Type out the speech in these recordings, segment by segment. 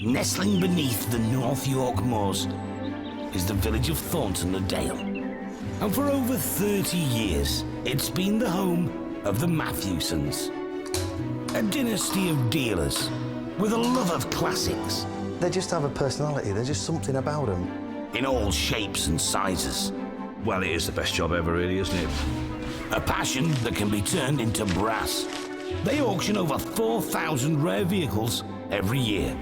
Nestling beneath the North York moors is the village of Thornton-le-Dale. And for over 30 years, it's been the home of the Mathewsons. A dynasty of dealers with a love of classics. They just have a personality, there's just something about them. In all shapes and sizes. Well, it is the best job ever, really, isn't it? A passion that can be turned into brass. They auction over 4,000 rare vehicles every year.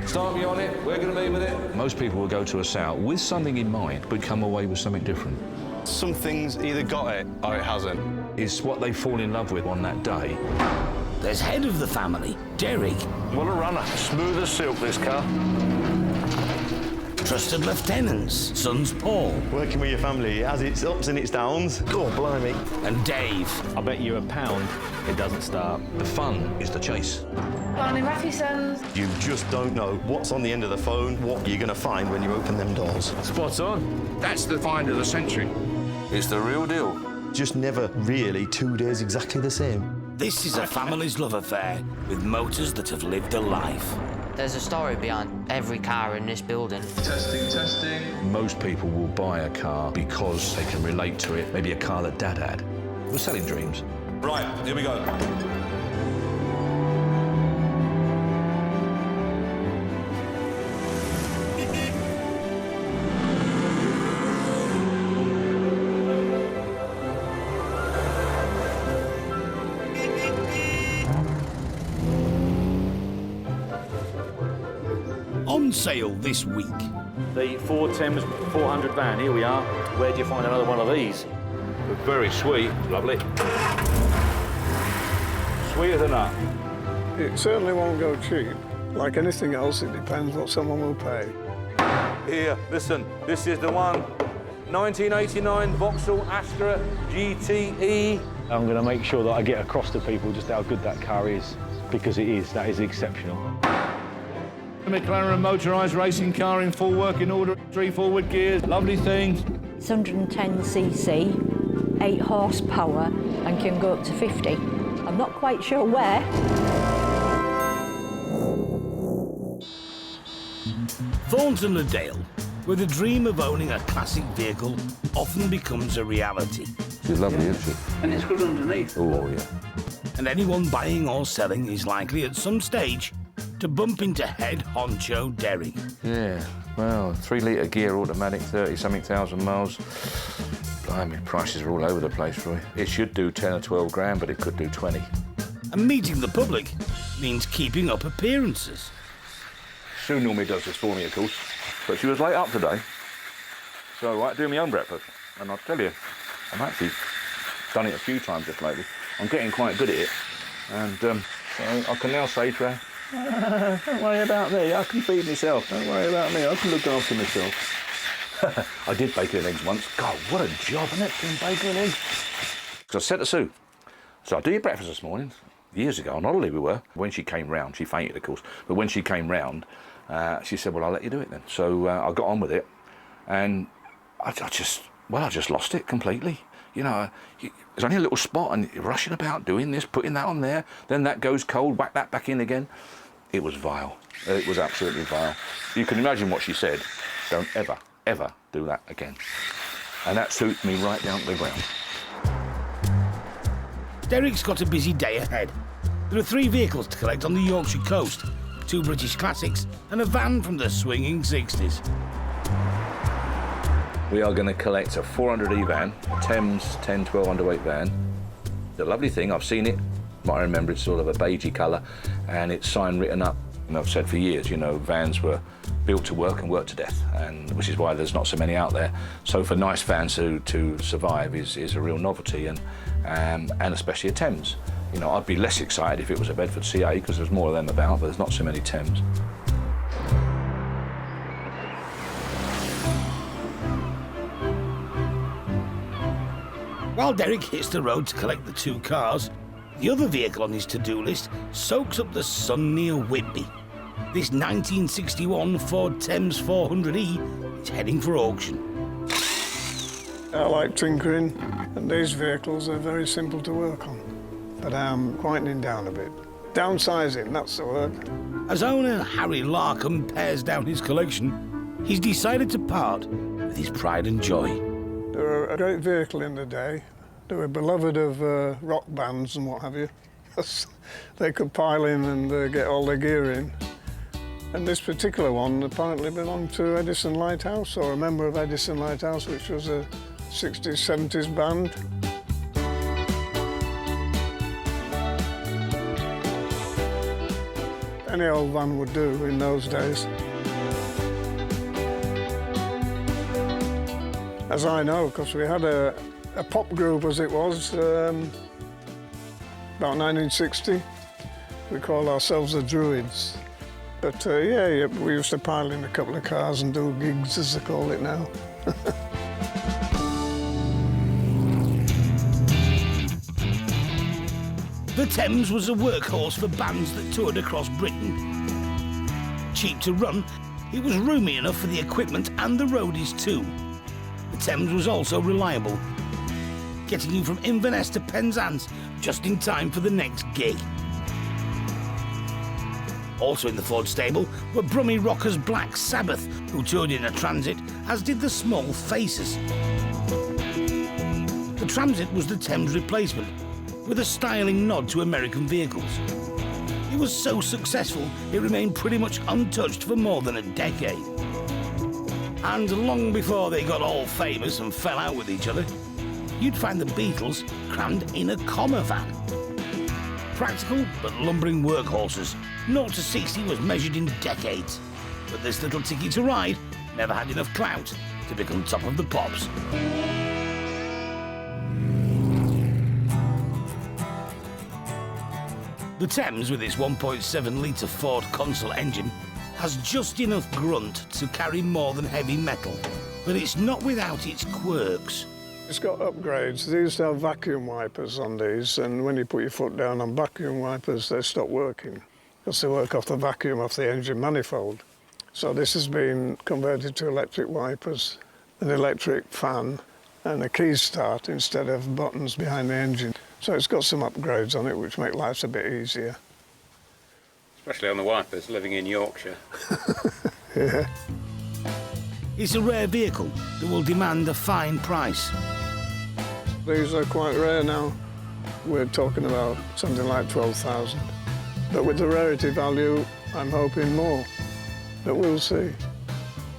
Start me on it, we're going to be with it. Most people will go to a sale with something in mind, but come away with something different. Some things either got it or it hasn't. It's what they fall in love with on that day. There's head of the family, Derek. What a runner. Smooth as silk, this car. Trusted lieutenants, sons Paul. Working with your family, it has its ups and its downs. God, blimey. And Dave. I bet you £1 it doesn't start. The fun is the chase. Morning, Mathewsons. You just don't know what's on the end of the phone, what you're going to find when you open them doors. Spot on. That's the find of the century. It's the real deal. Just never really 2 days exactly the same. This is a family's love affair with motors that have lived a life. There's a story behind every car in this building. Testing. Most people will buy a car because they can relate to it. Maybe a car that Dad had. We're selling dreams. Right, here we go. On sale this week. The Ford Thames 400 van, here we are. Where do you find another one of these? They're very sweet, lovely. Sweeter than that. It certainly won't go cheap. Like anything else, it depends what someone will pay. Here, listen, this is the one. 1989 Vauxhall Astra GTE. I'm going to make sure that I get across to people just how good that car is, because that is exceptional. A McLaren motorised racing car in full working order, 3 forward gears, lovely thing. It's 110cc, 8 horsepower, and can go up to 50. I'm not quite sure where. Thornton-le-Dale, where the dream of owning a classic vehicle often becomes a reality. She's lovely, isn't she? And it's good underneath. Oh, yeah. And anyone buying or selling is likely at some stage to bump into head honcho Derek. Yeah, well, 3-litre gear automatic, 30-something thousand miles. Blimey, prices are all over the place, Roy. It should do 10 or 12 grand, but it could do 20. And meeting the public means keeping up appearances. Sue normally does this for me, of course, but she was late up today. So I do my own breakfast, and I'll tell you, I've actually done it a few times just lately. I'm getting quite good at it, and so I can now say to her, don't worry about me, I can feed myself. Don't worry about me, I can look after myself. I did bacon and eggs once. God, what a job, isn't it, doing bacon and eggs? Because I said to Sue, so I do your breakfast this morning. Years ago, on holiday we were. When she came round, she fainted, of course, but when she came round, she said, well, I'll let you do it then. So I got on with it, and I just lost it completely. You know, there's only a little spot, and you're rushing about doing this, putting that on there, then that goes cold, whack that back in again. It was vile. It was absolutely vile. You can imagine what she said. Don't ever, ever do that again. And that suits me right down to the ground. Derek's got a busy day ahead. There are 3 vehicles to collect on the Yorkshire coast, 2 British classics and a van from the swinging 60s. We are going to collect a 400E van, a Thames 1012 underweight van. The lovely thing, I've seen it, I remember it's sort of a beigey colour, and it's sign written up. And I've said for years, you know, vans were built to work and work to death, and which is why there's not so many out there. So for nice vans to survive is a real novelty, and especially a Thames. You know, I'd be less excited if it was a Bedford CA because there's more of them about, but there's not so many Thames. While Derek hits the road to collect the 2 cars, the other vehicle on his to-do list soaks up the sun near Whitby. This 1961 Ford Thames 400E is heading for auction. I like tinkering, and these vehicles are very simple to work on. But I'm quietening down a bit. Downsizing, that's the word. As owner Harry Larkham pares down his collection, he's decided to part with his pride and joy. They were a great vehicle in the day. They were beloved of rock bands and what have you. They could pile in and get all their gear in. And this particular one apparently belonged to Edison Lighthouse, or a member of Edison Lighthouse, which was a 60s, 70s band. Any old van would do in those days. As I know, because we had a pop group, as it was, about 1960. We called ourselves the Druids. But yeah, we used to pile in a couple of cars and do gigs, as they call it now. The Thames was a workhorse for bands that toured across Britain. Cheap to run, it was roomy enough for the equipment and the roadies too. The Thames was also reliable, getting you from Inverness to Penzance just in time for the next gig. Also in the Ford stable were Brummie rockers Black Sabbath, who toured in a Transit, as did the Small Faces. The Transit was the Thames replacement, with a styling nod to American vehicles. It was so successful, it remained pretty much untouched for more than a decade. And long before they got all famous and fell out with each other, you'd find the Beatles crammed in a commer van. Practical but lumbering workhorses. 0 to 60 was measured in decades, but this little ticket to ride never had enough clout to become top of the pops. The Thames, with its 1.7-litre Ford Consul engine, has just enough grunt to carry more than heavy metal, but it's not without its quirks. It's got upgrades. They used to have vacuum wipers on these, and when you put your foot down on vacuum wipers, they stop working, because they work off the vacuum off the engine manifold. So this has been converted to electric wipers, an electric fan, and a key start instead of buttons behind the engine. So it's got some upgrades on it, which make life a bit easier. Especially on the wipers, living in Yorkshire. Yeah. It's a rare vehicle that will demand a fine price. These are quite rare now. We're talking about something like 12,000. But with the rarity value, I'm hoping more. But we'll see.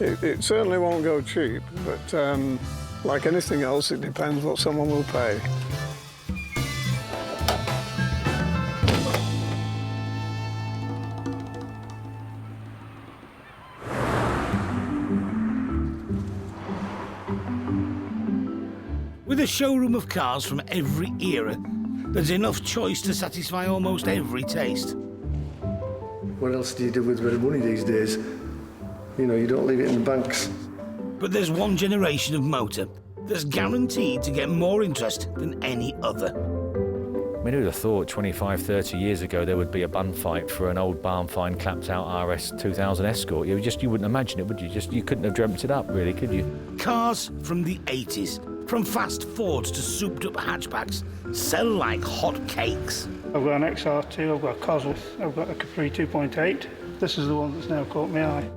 It certainly won't go cheap, but like anything else, it depends what someone will pay. With a showroom of cars from every era, there's enough choice to satisfy almost every taste. What else do you do with a bit of money these days? You know, you don't leave it in the banks. But there's one generation of motor that's guaranteed to get more interest than any other. I mean, who'd have thought 25, 30 years ago there would be a bun fight for an old barn find clapped out RS 2000 Escort? You wouldn't imagine it, would you? You couldn't have dreamt it up, really, could you? Cars from the 80s, from fast Fords to souped-up hatchbacks, sell like hot cakes. I've got an XR2, I've got a Cosworth, I've got a Capri 2.8. This is the one that's now caught my eye.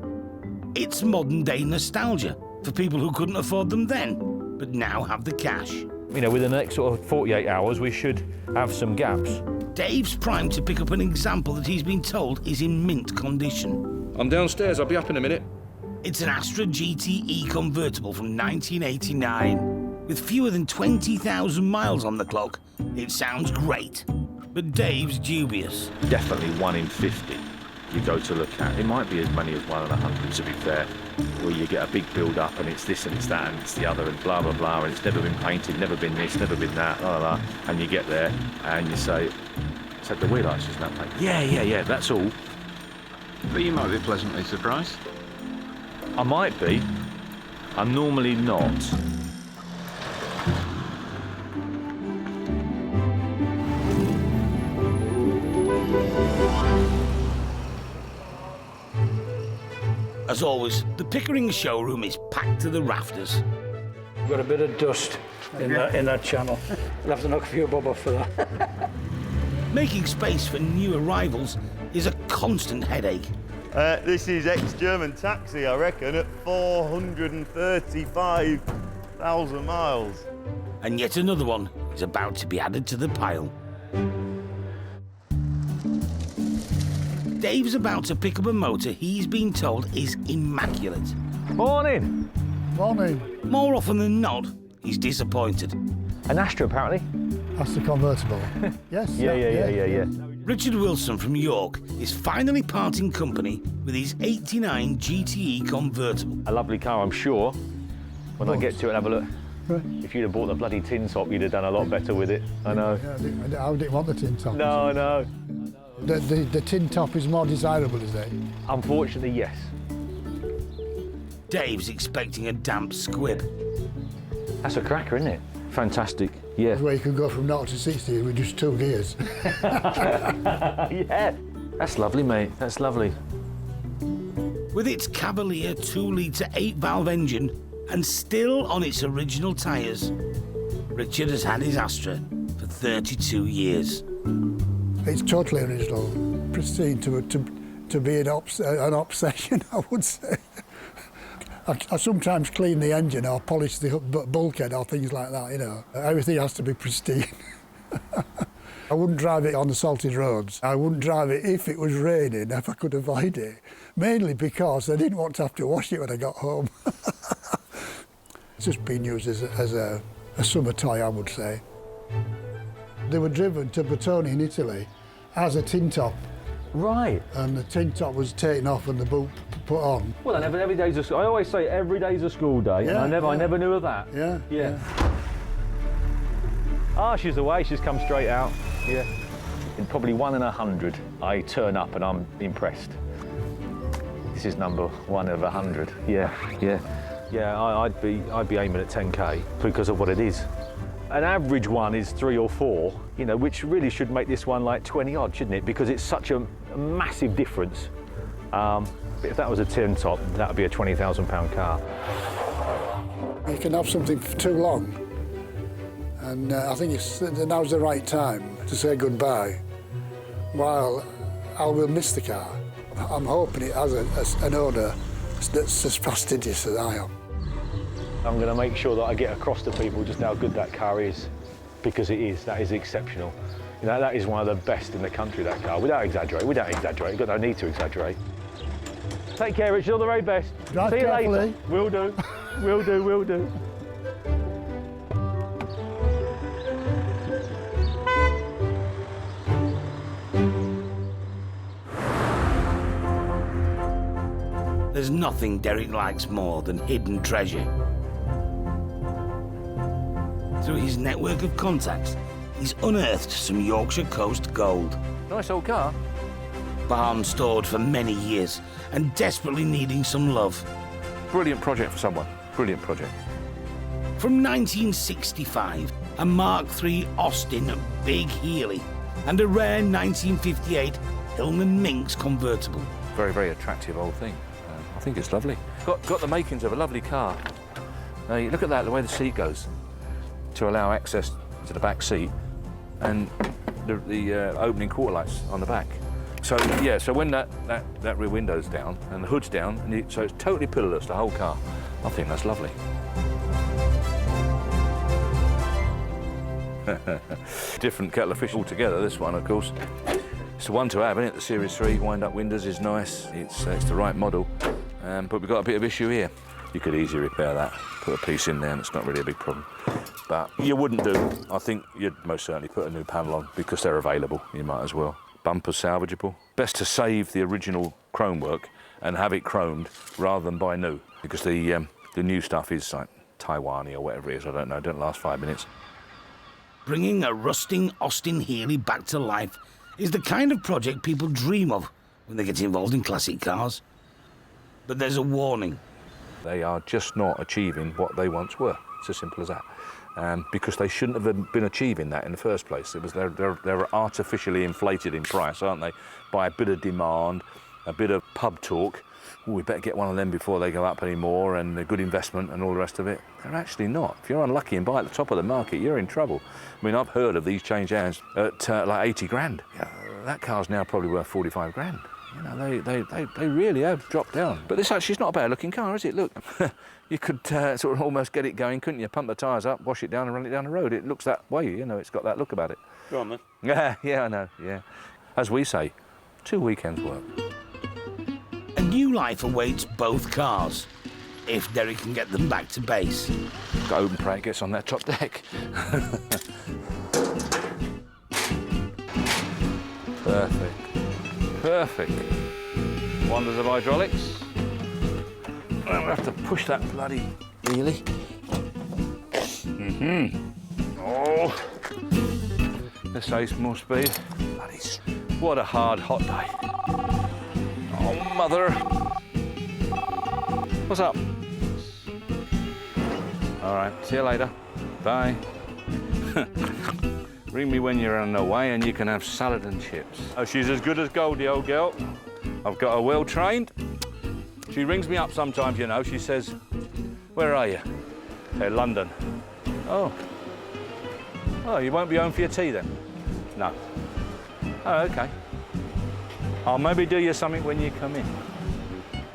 It's modern-day nostalgia for people who couldn't afford them then, but now have the cash. You know, within the next sort of 48 hours, we should have some gaps. Dave's primed to pick up an example that he's been told is in mint condition. I'm downstairs, I'll be up in a minute. It's an Astra GTE convertible from 1989. With fewer than 20,000 miles on the clock, it sounds great. But Dave's dubious. Definitely 1 in 50 you go to look at. It might be as many as 1 in 100, to be fair, where you get a big build-up and it's this and it's that and it's the other and blah, blah, blah, and it's never been painted, never been this, never been that, blah, blah, blah. And you get there and you say, is that the wheel arches in that paint? Yeah, that's all. But you might be pleasantly surprised. I might be. I'm normally not. As always, the Pickering showroom is packed to the rafters. We've got a bit of dust in that channel. We'll have to knock a few bob off for that. Making space for new arrivals is a constant headache. This is ex-German taxi, I reckon, at 435,000 miles. And yet another one is about to be added to the pile. Dave's about to pick up a motor he's been told is immaculate. Morning. Morning. More often than not, he's disappointed. An Astra, apparently. That's the convertible. Yes. Yeah. Richard Wilson from York is finally parting company with his '89 GTE convertible. A lovely car, I'm sure. When I get to it and have a look. If you'd have bought the bloody tin top, you'd have done a lot better with it. I know. Yeah, I didn't want the tin top. No. The tin top is more desirable, is it? Unfortunately, yes. Dave's expecting a damp squib. That's a cracker, isn't it? Fantastic, yeah. Where you can go from 0 to 60 with just 2 gears. Yeah, that's lovely, mate, that's lovely. With its Cavalier 2-litre 8-valve engine and still on its original tyres, Richard has had his Astra for 32 years. It's totally original, pristine to be an obsession, I would say. I sometimes clean the engine or polish the bulkhead or things like that, you know. Everything has to be pristine. I wouldn't drive it on the salted roads. I wouldn't drive it if it was raining, if I could avoid it. Mainly because I didn't want to have to wash it when I got home. It's just been used as a summer toy, I would say. They were driven to Bertone in Italy as a tin top. Right. And the tin top was taken off and the boot put on. Well, every day's a school. I always say every day's a school day, and I never knew of that. Yeah. Ah, she's away. She's come straight out. Yeah. In probably 1 in 100, I turn up and I'm impressed. This is number 1 of 100. Yeah. I'd be aiming at 10k because of what it is. An average one is 3 or 4, you know, which really should make this one like 20 odd, shouldn't it? Because it's such a massive difference. But if that was a tin top, that would be a £20,000 car. You can have something for too long, and I think now's the right time to say goodbye. While I will miss the car, I'm hoping it has an owner that's as fastidious as I am. I'm going to make sure that I get across to people just how good that car is, because it is. That is exceptional. You know, that is one of the best in the country, that car. We don't exaggerate. You've got no need to exaggerate. Take care, Richard. All the very best. Drive See you carefully. later. Will do. Will do. There's nothing Derek likes more than hidden treasure. Through his network of contacts, he's unearthed some Yorkshire coast gold. Nice old car. Barn stored for many years and desperately needing some love. Brilliant project for someone. Brilliant project. From 1965, a Mark III Austin Big Healey and a rare 1958 Hillman Minx convertible. Very, very attractive old thing. I think it's lovely. Got the makings of a lovely car. Now, you look at that, the way the seat goes, to allow access to the back seat, and the opening quarter lights on the back. So yeah, so when that rear window's down and the hood's down, so it's totally pillarless, the whole car. I think that's lovely. Different kettle of fish altogether, this one, of course. It's the one to have, isn't it? The Series 3 wind-up windows is nice. It's the right model, but we've got a bit of issue here. You could easily repair that, put a piece in there, and it's not really a big problem. But you wouldn't do. I think you'd most certainly put a new panel on because they're available. You might as well. Bumpers salvageable. Best to save the original chrome work and have it chromed rather than buy new, because the new stuff is like Taiwanese or whatever it is. I don't know. Don't last 5 minutes. Bringing a rusting Austin Healey back to life is the kind of project people dream of when they get involved in classic cars. But there's a warning. They are just not achieving what they once were. It's as simple as that. Because they shouldn't have been achieving that in the first place. They're artificially inflated in price, aren't they? By a bit of demand, a bit of pub talk. We better get one of them before they go up anymore, and a good investment and all the rest of it. They're actually not. If you're unlucky and buy at the top of the market, you're in trouble. I mean, I've heard of these change hands at like 80 grand. Yeah, that car's now probably worth 45 grand. You know, they really have dropped down. But this actually is not a bad looking car, is it? Look, you could sort of almost get it going, couldn't you? Pump the tyres up, wash it down and run it down the road. It looks that way, you know, it's got that look about it. Go on then. Yeah, I know, yeah. As we say, 2 weekends work. A new life awaits both cars, if Derek can get them back to base. Got open pray it gets on that top deck. Perfect. Perfect. Wonders of hydraulics. I'll have to push that bloody wheelie. Oh. Let's say some more speed. Bloody. What a hard, hot day. Oh, mother. What's up? All right, see you later. Bye. Ring me when you're on the way and you can have salad and chips. Oh, she's as good as gold, the old girl. I've got her well trained. She rings me up sometimes, you know. She says, where are you? Hey, London. Oh. Oh, you won't be home for your tea then? No. Oh, okay. I'll maybe do you something when you come in.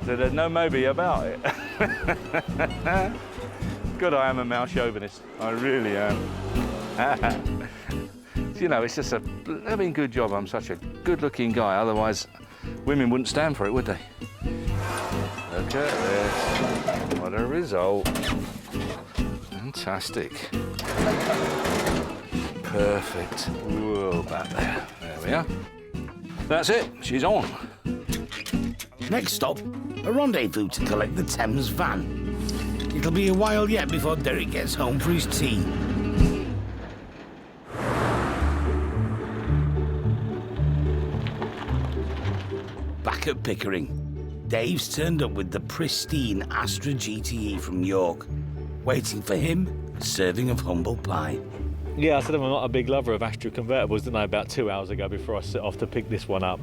So there's no maybe about it. Good, I am a male chauvinist. I really am. You know, it's just a blooming good job I'm such a good-looking guy. Otherwise, women wouldn't stand for it, would they? Look at this. What a result. Fantastic. Perfect. Whoa, back there. There we are. That's it. She's on. Next stop, a rendezvous to collect the Thames van. It'll be a while yet before Derek gets home for his tea. Back at Pickering, Dave's turned up with the pristine Astra GTE from York. Waiting for him, a serving of humble pie. Yeah, I said I'm not a big lover of Astra convertibles, didn't I, about 2 hours ago before I set off to pick this one up.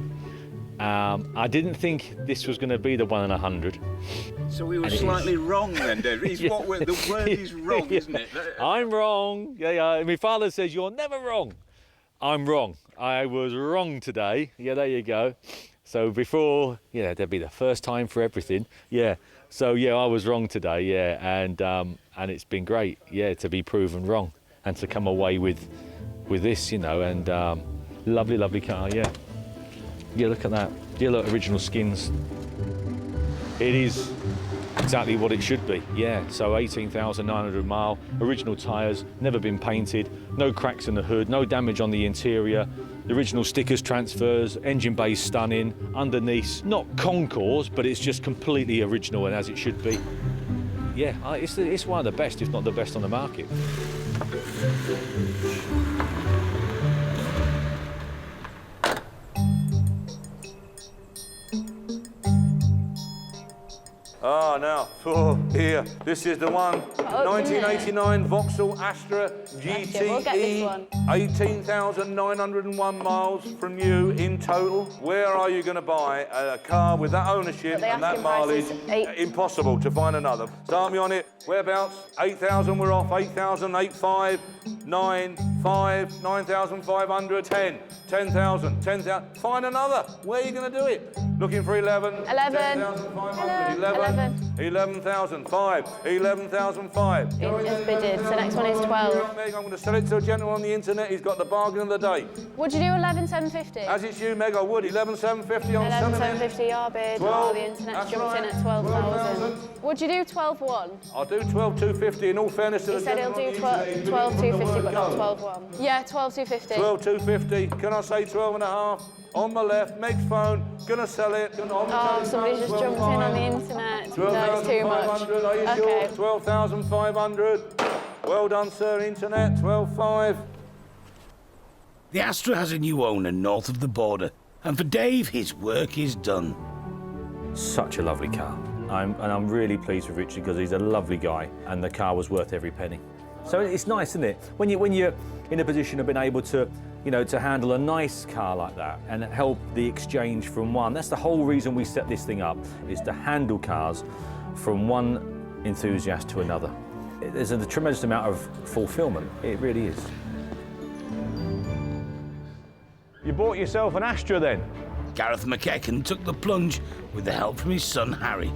I didn't think this was going to be the 1 in 100. So we were slightly wrong then, Dave. Yeah. The word is wrong, isn't it? I'm wrong. Yeah. My father says you're never wrong. I'm wrong. I was wrong today. Yeah, there you go. So before, yeah, there'd be the first time for everything. Yeah. So yeah, I was wrong today. Yeah, and it's been great. Yeah, to be proven wrong and to come away with this, you know, and lovely, lovely car. Yeah. Yeah, look at that. Yeah, look, original skins. It is exactly what it should be. Yeah. So 18,900 mile, original tyres, never been painted, no cracks in the hood, no damage on the interior. The original stickers, transfers, engine bay stunning, underneath, not concours, but it's just completely original and as it should be. Yeah, it's one of the best, if not the best on the market. Ah, now, here, this is the one, 1989 Vauxhall Astra GTE, we'll get this one. 18,901 miles from you in total. Where are you going to buy a car with that ownership and that mileage? Impossible to find another. Start me on it. Whereabouts? 8,000, we're off. 8,000, 8,5, 9, 5, 9,500, 10, 10,000, 10,000. Find another. Where are you going to do it? Looking for 11. 10,500. 11. 11,000. 5. 11,000. It just bidded. So next one is 12. Meg, I'm going to sell it to a gentleman on the internet. He's got the bargain of the day. Would you do 11,750? As it's you, Meg, I would. 11,750 on 11,750 our bid. 12. The internet's jumped in at 12,000. Would you do 12,1? I'll do 12,250 in all fairness to the He said he'll gentleman do on the internet. 12,250 but not 12,1. Yeah, 12,250. 12,250. Can I say 12 and a half? On my left, Meg's phone, gonna sell it. Oh, somebody's just jumped in on the internet. No, it's too much. Are you sure? 12,500. Well done, sir, internet, 12,500. The Astra has a new owner north of the border, and for Dave, his work is done. Such a lovely car. I'm really pleased with Richard because he's a lovely guy and the car was worth every penny. So it's nice, isn't it? When you're in a position of being able to, you know, to handle a nice car like that and help the exchange from one. That's the whole reason we set this thing up, is to handle cars from one enthusiast to another. There's a tremendous amount of fulfillment. It really is. You bought yourself an Astra then? Gareth McEachran took the plunge with the help from his son Harry.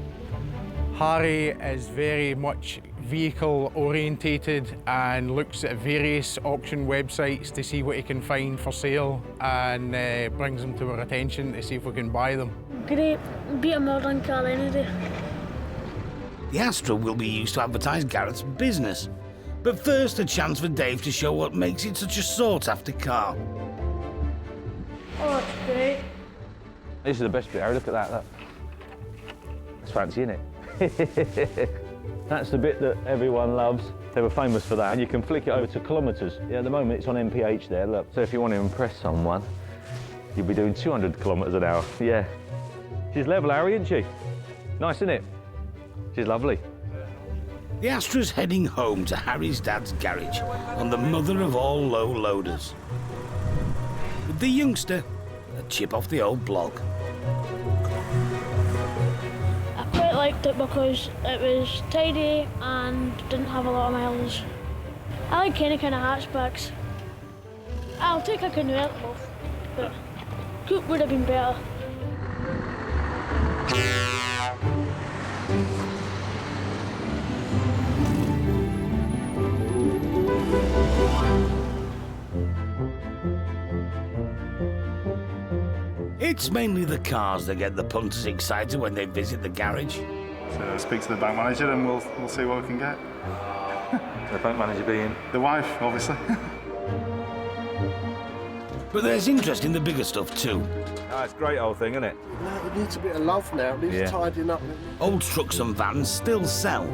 Harry is very much vehicle orientated and looks at various auction websites to see what he can find for sale and brings them to our attention to see if we can buy them. Great, beat a modern car any day. The Astra will be used to advertise Gareth's business. But first, a chance for Dave to show what makes it such a sought-after car. Oh, that's great. This is the best bit, Harry. Look at that, look. It's fancy, isn't it? That's the bit that everyone loves. They were famous for that. And you can flick it over to kilometres. Yeah, at the moment, it's on mph there, look. So if you want to impress someone, you'll be doing 200 kilometres an hour. Yeah. She's level, Harry, isn't she? Nice, isn't it? She's lovely. The Astra's heading home to Harry's dad's garage on the mother of all low loaders. With the youngster, a chip off the old block. I quite liked it because it was tidy and didn't have a lot of mileage. I like any kind of hatchbacks. I'll take a convertible, but coupe would have been better. It's mainly the cars that get the punters excited when they visit the garage. So speak to the bank manager and we'll see what we can get. The bank manager being? The wife, obviously. But there's interest in the bigger stuff too. Oh, it's a great old thing, isn't it? No, it needs a bit of love now. It needs tidying up. Old trucks and vans still sell.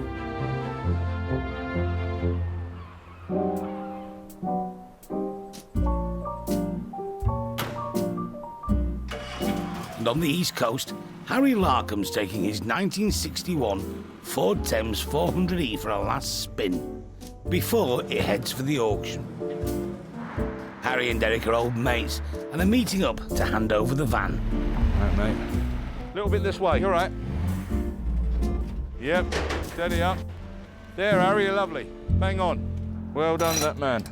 And on the East Coast, Harry Larkham's taking his 1961 Ford Thames 400e for a last spin before it heads for the auction. Harry and Derek are old mates and are meeting up to hand over the van. Right, mate. A little bit this way, you all right? Yep, steady up. There, Harry, you're lovely. Bang on. Well done, that man.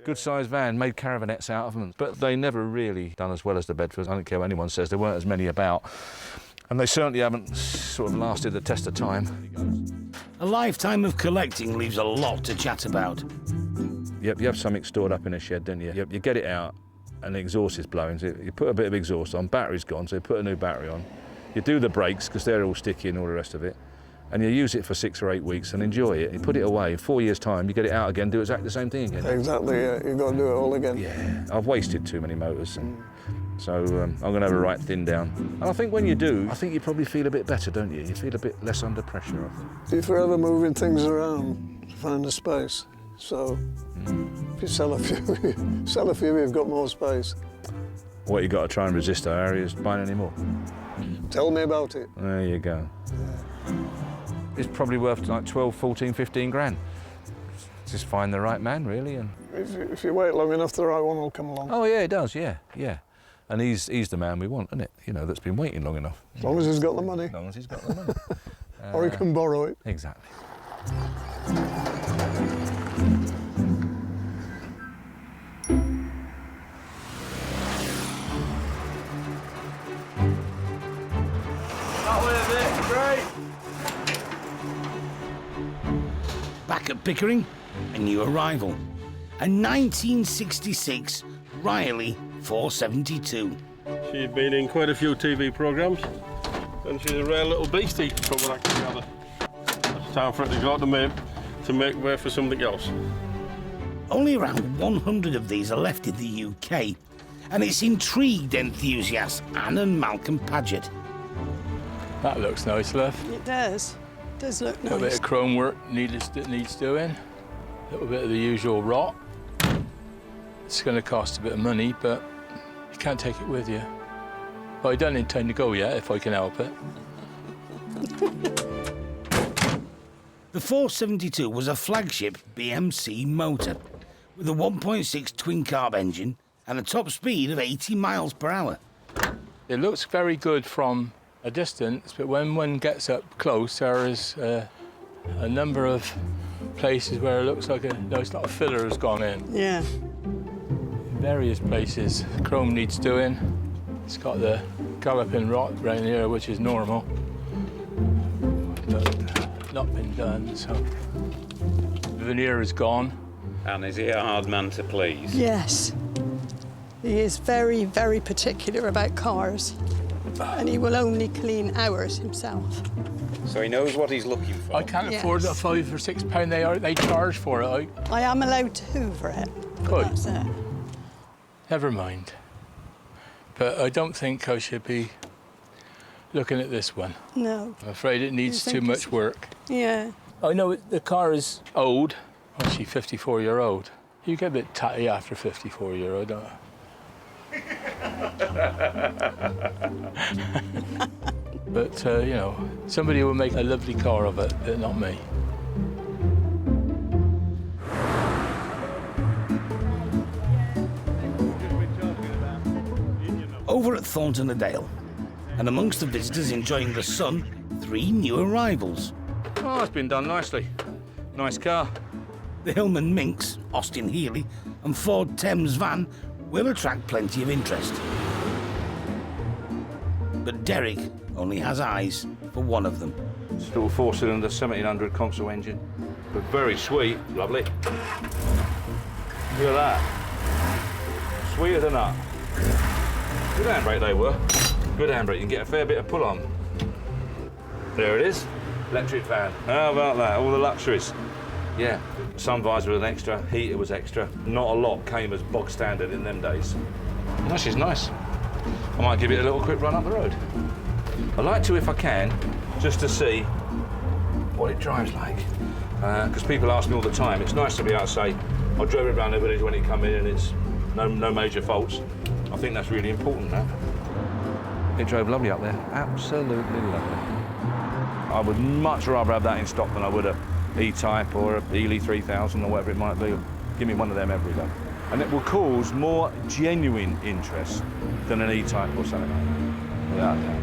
Good-sized van, made caravanettes out of them, but they never really done as well as the Bedfords. I don't care what anyone says, there weren't as many about. And they certainly haven't sort of lasted the test of time. A lifetime of collecting leaves a lot to chat about. Yep, you have something stored up in a shed, don't you? Yep, you get it out and the exhaust is blowing. So you put a bit of exhaust on, battery's gone, so you put a new battery on. You do the brakes, because they're all sticky and all the rest of it. And you use it for 6 or 8 weeks and enjoy it. You put it away, in 4 years' time, you get it out again, do exactly the same thing again. Exactly, yeah. You've got to do it all again. Yeah, I've wasted too many motors. So I'm going to have a right thin down. And I think when you do, I think you probably feel a bit better, don't you? You feel a bit less under pressure, I think. You're forever moving things around to find a space. So if you sell a few, you've got more space. What you got to try and resist, Harry, is buying any more. Tell me about it. There you go. It's probably worth like 12, 14, 15 grand. Just find the right man, really. And if you wait long enough, the right one will come along. Oh, yeah, it does, yeah. And he's the man we want, isn't it? You know, that's been waiting long enough. As long as he's got the money. As long as he's got the money. Or he can borrow it. Exactly. Back at Pickering, a new arrival. A 1966 Riley 472. She's been in quite a few TV programmes, and she's a rare little beastie from what I can gather. It's time for it to go out to make way for something else. Only around 100 of these are left in the UK, and it's intrigued enthusiasts Anne and Malcolm Paget. That looks nice, love. It does. It does look nice. A bit of chrome work that needs doing. A little bit of the usual rot. It's going to cost a bit of money, but you can't take it with you. Well, I don't intend to go yet, if I can help it. The 472 was a flagship BMC motor with a 1.6 twin-carb engine and a top speed of 80 miles per hour. It looks very good from a distance, but when one gets up close, there is a number of places where it looks like it's not a filler has gone in. Yeah. various places. Chrome needs doing. It's got the galloping rot around here, which is normal, but not been done, so. The veneer is gone. And is he a hard man to please? Yes. He is very, very particular about cars, and he will only clean ours himself. So he knows what he's looking for. I can't afford the £5 or £6 they charge for it. I am allowed to hoover it. Good. That's it. Never mind. But I don't think I should be looking at this one. No. I'm afraid it needs too much work. Yeah. I know the car is old. Well, she's 54-year-old. You get a bit tatty after 54-year-old, don't you? But, you know, somebody will make a lovely car of it, but not me. Over at Thornton-a-Dale, and amongst the visitors enjoying the sun, 3 new arrivals. Oh, it's been done nicely. Nice car. The Hillman Minx, Austin Healey, and Ford Thames van will attract plenty of interest. But Derek only has eyes for one of them. It's a little 4-cylinder 1700 console engine, but very sweet, lovely. Look at that. Sweeter than that. Good handbrake they were. Good handbrake, you can get a fair bit of pull on. There it is, electric fan. How about that, all the luxuries. Yeah, sun visor was an extra, heater was extra. Not a lot came as bog standard in them days. No, she's nice. I might give it a little quick run up the road. I like to, if I can, just to see what it drives like. Because people ask me all the time. It's nice to be able to say, I drove it around the village when it come in and it's no major faults. I think that's really important now. It drove lovely up there, absolutely lovely. I would much rather have that in stock than I would a E-Type or a Healey 3000 or whatever it might be. Give me one of them every day. And it will cause more genuine interest than an E-Type or something like that, without a doubt.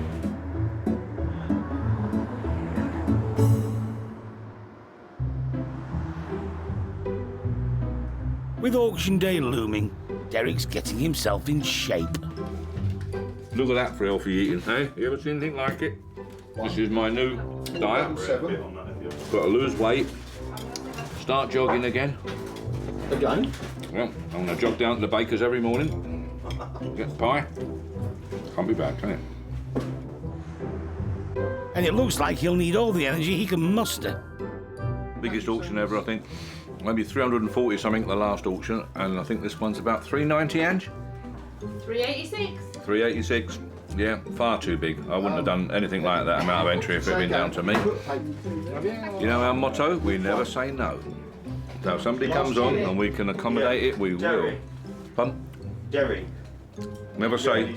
With auction day looming, Derek's getting himself in shape. Look at that for healthy eating, hey? You ever seen anything like it? This is my new diet. Got to lose weight, start jogging again. Again? Well, I'm going to jog down to the baker's every morning, get the pie. Can't be bad, can it? And it looks like he'll need all the energy he can muster. Biggest auction ever, I think. Maybe 340 something the last auction, and I think this one's about 390, Ange? 386. 386. Yeah, far too big. I wouldn't have done anything like that amount of entry if it had been down to me. You know our motto? We never say no. So if somebody comes on and we can accommodate it, we will. Pardon? Derek. Never say.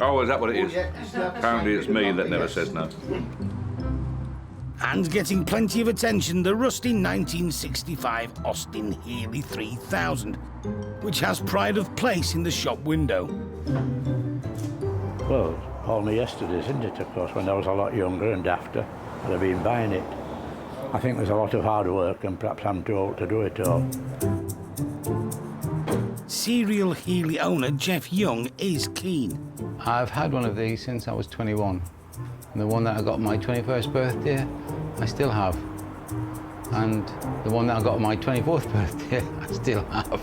Oh, is that what it is? Apparently it's me that never says no. And getting plenty of attention, the rusty 1965 Austin Healey 3000, which has pride of place in the shop window. Well, only yesterday, isn't it, of course, when I was a lot younger and after I'd have been buying it. I think there's a lot of hard work and perhaps I'm too old to do it all. Serial Healey owner Jeff Young is keen. I've had one of these since I was 21. And the one that I got on my 21st birthday, I still have. And the one that I got on my 24th birthday, I still have.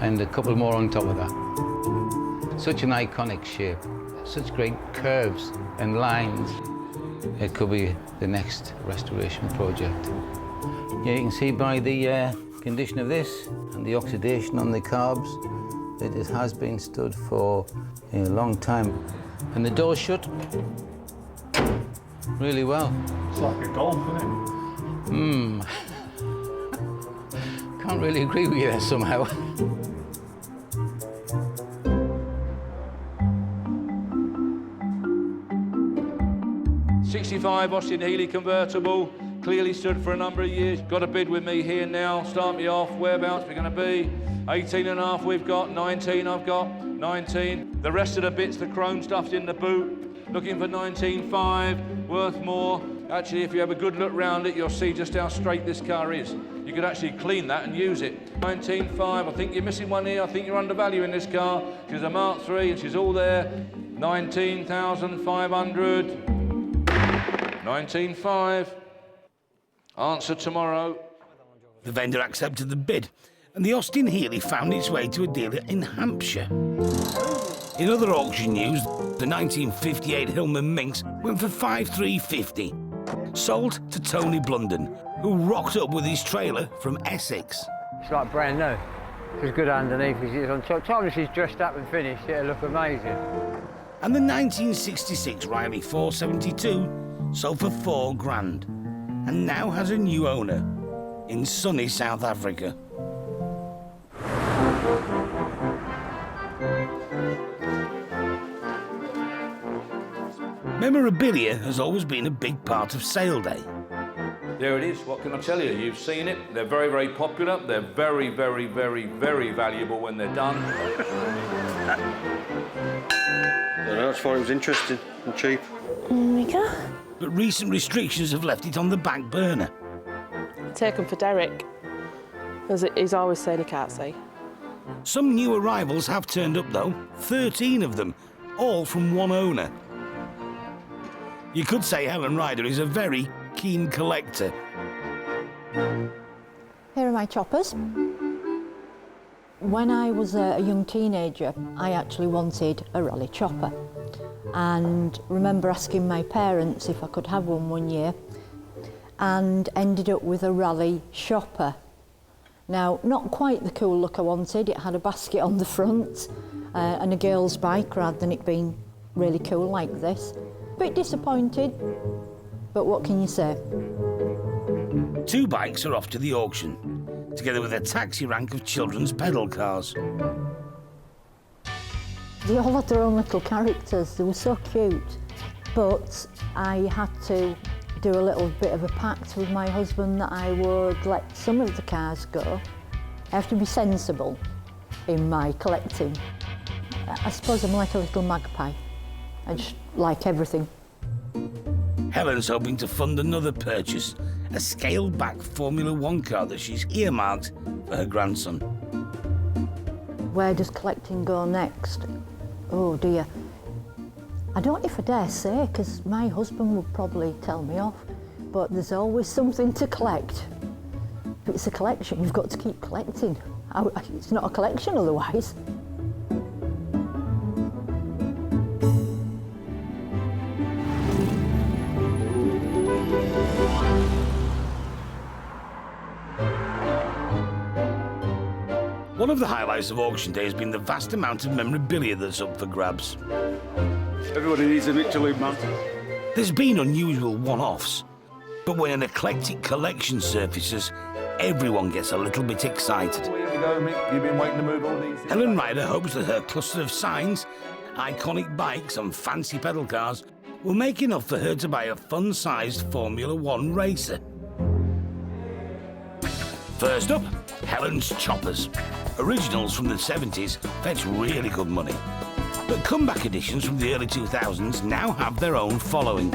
And a couple more on top of that. Such an iconic shape, such great curves and lines. It could be the next restoration project. Yeah, you can see by the condition of this and the oxidation on the carbs that it has been stood for a long time. And the door's shut really well. It's like a Golf, isn't it? Can't really agree with you there somehow. '65 Austin Healey convertible, clearly stood for a number of years. Got a bid with me here now, start me off, whereabouts we're going to be. 18 and a half we've got, 19 I've got, 19. The rest of the bits, the chrome stuff's in the boot. Looking for 19.5, worth more. Actually, if you have a good look round it, you'll see just how straight this car is. You could actually clean that and use it. 19.5, I think you're missing one here. I think you're undervaluing this car. She's a Mark III and she's all there. 19,500. 19.5. Answer tomorrow. The vendor accepted the bid, and the Austin Healey found its way to a dealer in Hampshire. In other auction news, the 1958 Hillman Minx went for $5,350. Sold to Tony Blunden, who rocked up with his trailer from Essex. It's like brand new. It's good underneath. It's on top. Time she's dressed up and finished, it'll look amazing. And the 1966 Riley 472 sold for $4,000, and now has a new owner in sunny South Africa. Memorabilia has always been a big part of sale day. There it is. What can I tell you? You've seen it. They're very, very popular. They're very, very, very, very valuable when they're done. I just thought it was interesting and cheap. But recent restrictions have left it on the back burner. Take them for Derek, because he's always saying he can't see. Some new arrivals have turned up, though. 13 of them, all from one owner. You could say Helen Ryder is a very keen collector. Here are my choppers. When I was a young teenager, I actually wanted a rally chopper. And remember asking my parents if I could have one year, and ended up with a rally shopper. Now, not quite the cool look I wanted. It had a basket on the front and a girl's bike rather than it being really cool like this. A bit disappointed, but what can you say? 2 bikes are off to the auction, together with a taxi rank of children's pedal cars. They all had their own little characters. They were so cute. But I had to do a little bit of a pact with my husband that I would let some of the cars go. I have to be sensible in my collecting. I suppose I'm like a little magpie. I just like everything. Helen's hoping to fund another purchase, a scaled-back Formula 1 car that she's earmarked for her grandson. Where does collecting go next? Oh dear. I don't know if I dare say, because my husband would probably tell me off, but there's always something to collect. If it's a collection, you've got to keep collecting. It's not a collection otherwise. One of the highlights of auction day has been the vast amount of memorabilia that's up for grabs. Everybody needs a Michelin, man. There's been unusual one-offs, but when an eclectic collection surfaces, everyone gets a little bit excited. Here we go, Mick. You've been waiting to move all these things. Helen Ryder hopes that her cluster of signs, iconic bikes and fancy pedal cars will make enough for her to buy a fun-sized Formula 1 racer. First up, Helen's Choppers. Originals from the 70s fetch really good money. But comeback editions from the early 2000s now have their own following.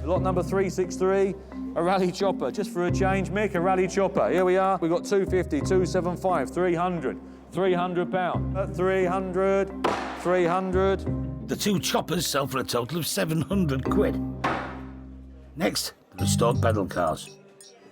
Lot number 363, a rally chopper. Just for a change, Mick, a rally chopper. Here we are. We've got 250, 275, 300. £300. 300. 300. The 2 choppers sell for a total of £700. Next, the restored pedal cars.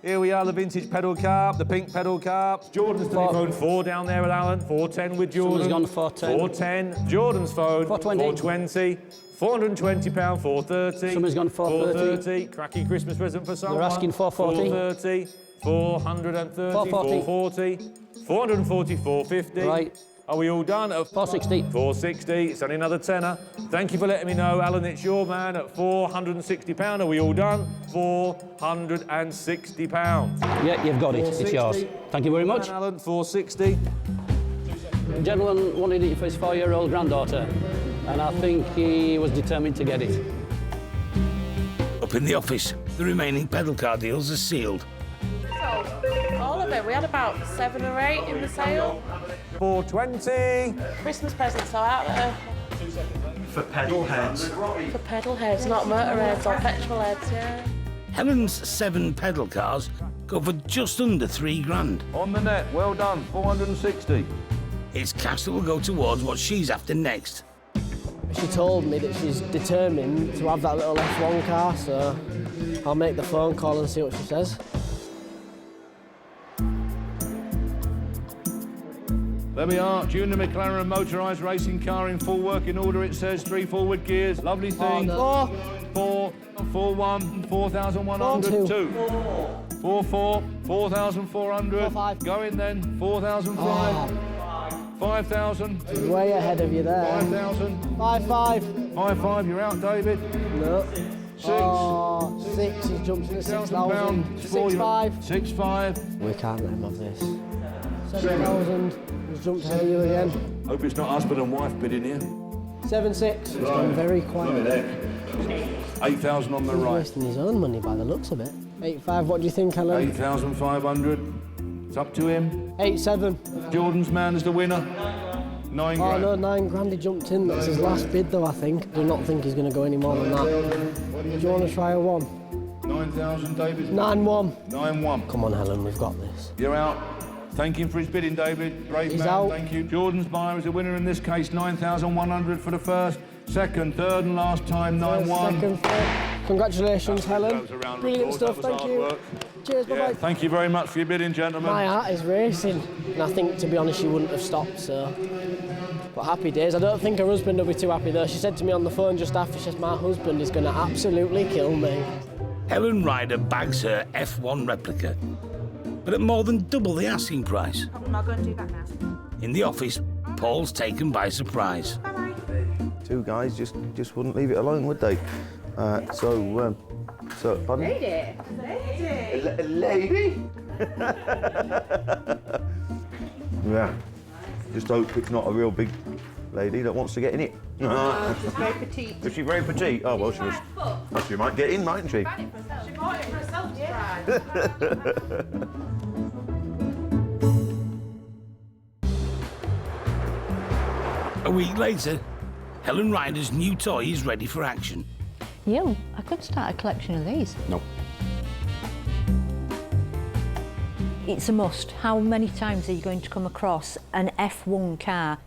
Here we are, the vintage pedal car, the pink pedal car. Jordan's telephone, 4 down there with Alan. 410 with Jordan. Someone's gone 410. 410. Jordan's phone, 420. £420, 430. Someone's gone 430. 430. Cracky Christmas present for someone. They're asking 440. 430. 430. 440. 440. 440, 450. Right. Are we all done? At 460. 460. It's only another tenner. Thank you for letting me know, Alan. It's your man at £460. Are we all done? £460. Yeah, you've got it. It's yours. Thank you very much. Alan, 460. The gentleman wanted it for his 4-year-old granddaughter, and I think he was determined to get it. Up in the office, the remaining pedal car deals are sealed. So, all of Probably. We had about 7 or 8 in the sale. 420. Christmas presents are out there. For pedal heads. For pedal heads, not motor heads or petrol heads, yeah. Helen's 7 pedal cars go for just under £3,000. On the net, well done, 460. It's cash that will go towards what she's after next. She told me that she's determined to have that little F1 car, so I'll make the phone call and see what she says. There we are, Junior McLaren motorised racing car in full working order. It says 3 forward gears, lovely thing. 4, 4, 1, 4,100, 2. 4, 4, 4,400. 4, 5. Going then, 4,005. 5,000. Way ahead of you there. 5,000. 5, 5. 5, 5, you're out, David. No. 6. Oh, 6, he's jumped to 6,000. 6, 5. 6, 5. We can't let him have this. 7,000. He's jumped ahead of you again. Hope it's not husband and wife bidding here. 7, 6. He's gone very quiet. 8,000 on the He's right. wasting his own money by the looks of it. 8, 5, what do you think, Helen? 8,500. It's up to him. 8, 7. Jordan's man is the winner. 9 grand. Oh no, 9 grand he jumped in. That's his last bid though, I think. I do not think he's going to go any more than that. Do you want to try a 1? 9,000, David. 9-1. 9-1. Come on, Helen, we've got this. You're out. Thank him for his bidding, David. Brave He's man, out. thank you. Jordan's buyer is a winner in this case. 9,100 for the first, second, third and last time, 9-1. Second, third. Congratulations, Helen. Brilliant stuff, thank you. Cheers, bye-bye. Thank you very much for your bidding, gentlemen. My heart is racing. And I think, to be honest, she wouldn't have stopped, so... But happy days. I don't think her husband will be too happy, though. She said to me on the phone just after, she says, my husband is going to absolutely kill me. Helen Ryder bags her F1 replica, but at more than double the asking price. I'm not going to do that now. In the office, Paul's taken by surprise. Two guys just wouldn't leave it alone, would they? So, pardon? Lady. A lady? Yeah. Just hope it's not a real big lady that wants to get in it. She's very petite. Is she very petite? Oh, well, she might get in, mightn't she? She bought it for herself to try. A week later, Helen Ryder's new toy is ready for action. Yeah, I could start a collection of these. No. It's a must. How many times are you going to come across an F1 car?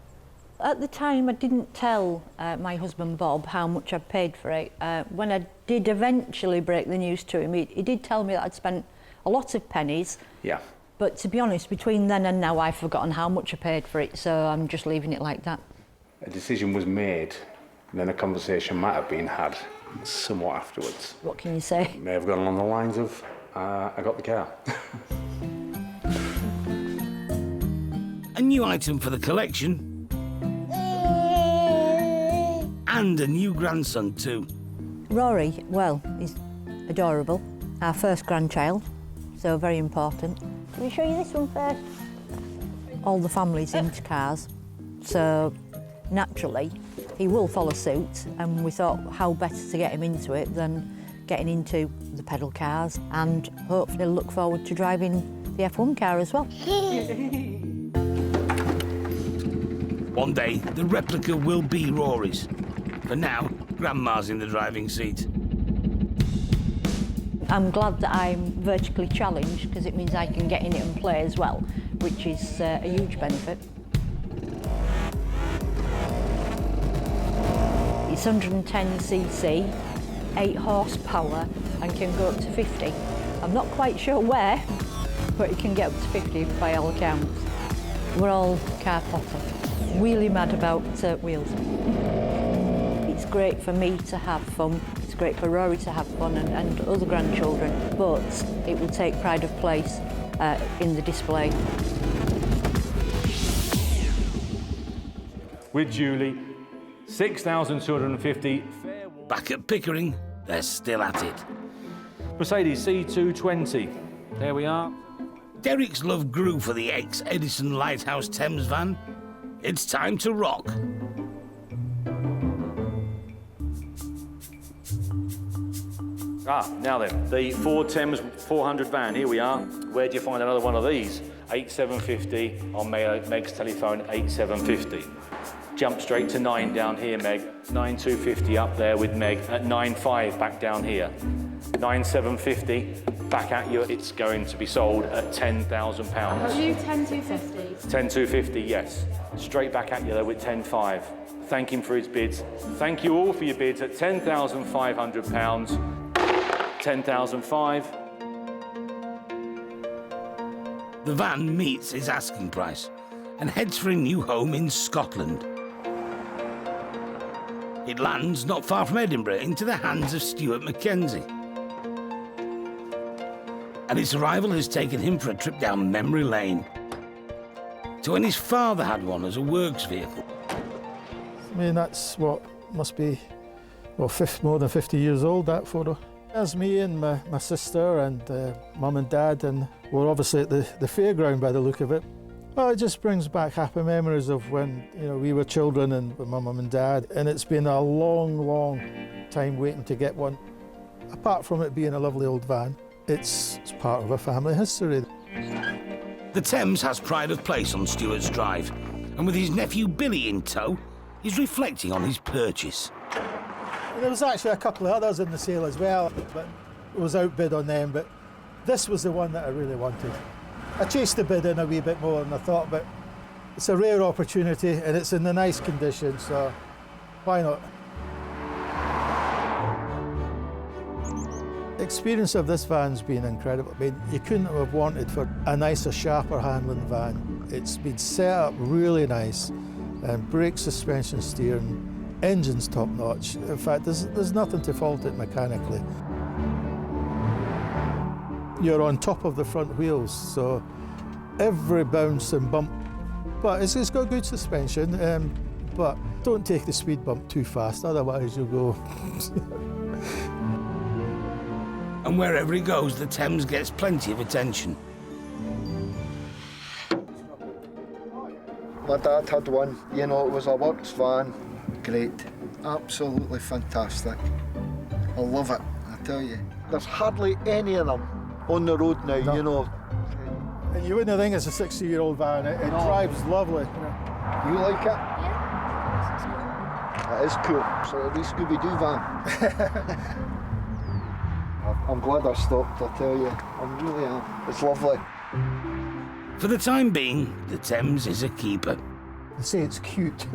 At the time, I didn't tell my husband Bob how much I'd paid for it. When I did eventually break the news to him, he did tell me that I'd spent a lot of pennies. Yeah. But to be honest, between then and now, I've forgotten how much I paid for it, so I'm just leaving it like that. A decision was made, and then a conversation might have been had somewhat afterwards. What can you say? It may have gone along the lines of, I got the car. A new item for the collection. And a new grandson too. Rory, well, he's adorable. Our first grandchild, so very important. Can we show you this one first? All the family's into cars, so naturally he will follow suit, and we thought how better to get him into it than getting into the pedal cars, and hopefully look forward to driving the F1 car as well. One day, the replica will be Rory's. For now, Grandma's in the driving seat. I'm glad that I'm vertically challenged because it means I can get in it and play as well, which is a huge benefit. It's 110cc, 8 horsepower, and can go up to 50. I'm not quite sure where, but it can get up to 50 by all accounts. We're all car potter, wheelie mad about wheels. It's great for me to have fun, it's great for Rory to have fun and other grandchildren, but it will take pride of place in the display. With Julie, 6,250. Back at Pickering, they're still at it. Mercedes C220. There we are. Derek's love grew for the ex-Edison Lighthouse Thames van. It's time to rock. Now then, the Ford Thames 400 van, here we are. Where do you find another one of these? 8750 on Meg's telephone, 8750. Jump straight to 9 down here, Meg. 9250 up there with Meg at 95 back down here. 9750 back at you. It's going to be sold at £10,000. Have you 10250? 10250, yes. Straight back at you there with 105. Thank him for his bids. Thank you all for your bids at £10,500. 10,005. The van meets his asking price and heads for a new home in Scotland. It lands not far from Edinburgh into the hands of Stuart Mackenzie. And its arrival has taken him for a trip down memory lane to when his father had one as a works vehicle. I mean, that's what must be, well, more than 50 years old, that photo. There's me and my sister and mum and dad, and we're obviously at the fairground by the look of it. Well, it just brings back happy memories of when, you know, we were children and with my mum and dad, and it's been a long, long time waiting to get one. Apart from it being a lovely old van, it's part of our family history. The Thames has pride of place on Stuart's drive, and with his nephew Billy in tow, he's reflecting on his purchase. There was actually a couple of others in the sale as well, but it was outbid on them, but this was the one that I really wanted. I chased the bid in a wee bit more than I thought, but it's a rare opportunity and it's in a nice condition, so why not? The experience of this van's been incredible. I mean, you couldn't have wanted for a nicer, sharper handling van. It's been set up really nice, and brake, suspension, steering, engine's top notch. In fact, there's nothing to fault it mechanically. You're on top of the front wheels, so every bounce and bump, but it's got good suspension, but don't take the speed bump too fast, otherwise you'll go. And wherever he goes, the Thames gets plenty of attention. My dad had one, you know, it was a works van. Great, absolutely fantastic. I love it, I tell you. There's hardly any of them on the road now, you know. And you wouldn't think it's a 60-year-old van, it drives lovely. You like it? Yeah. It is cool, so a wee Scooby-Doo van. I'm glad I stopped, I tell you. I really am. It's lovely. For the time being, the Thames is a keeper. They say it's cute.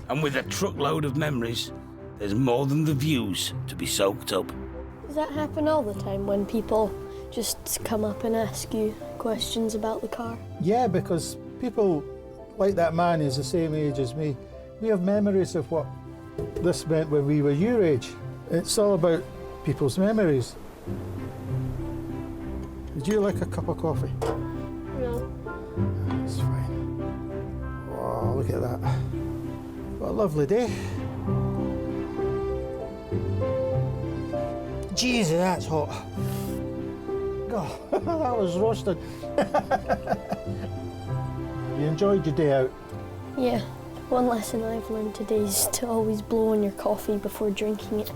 And with a truckload of memories, there's more than the views to be soaked up. Does that happen all the time when people just come up and ask you questions about the car? Yeah, because people like that man who's the same age as me, we have memories of what this meant when we were your age. It's all about people's memories. Would you like a cup of coffee? No. That's fine. Oh, look at that. What a lovely day. Jesus, that's hot. God, that was roasted. You enjoyed your day out? Yeah. One lesson I've learned today is to always blow on your coffee before drinking it.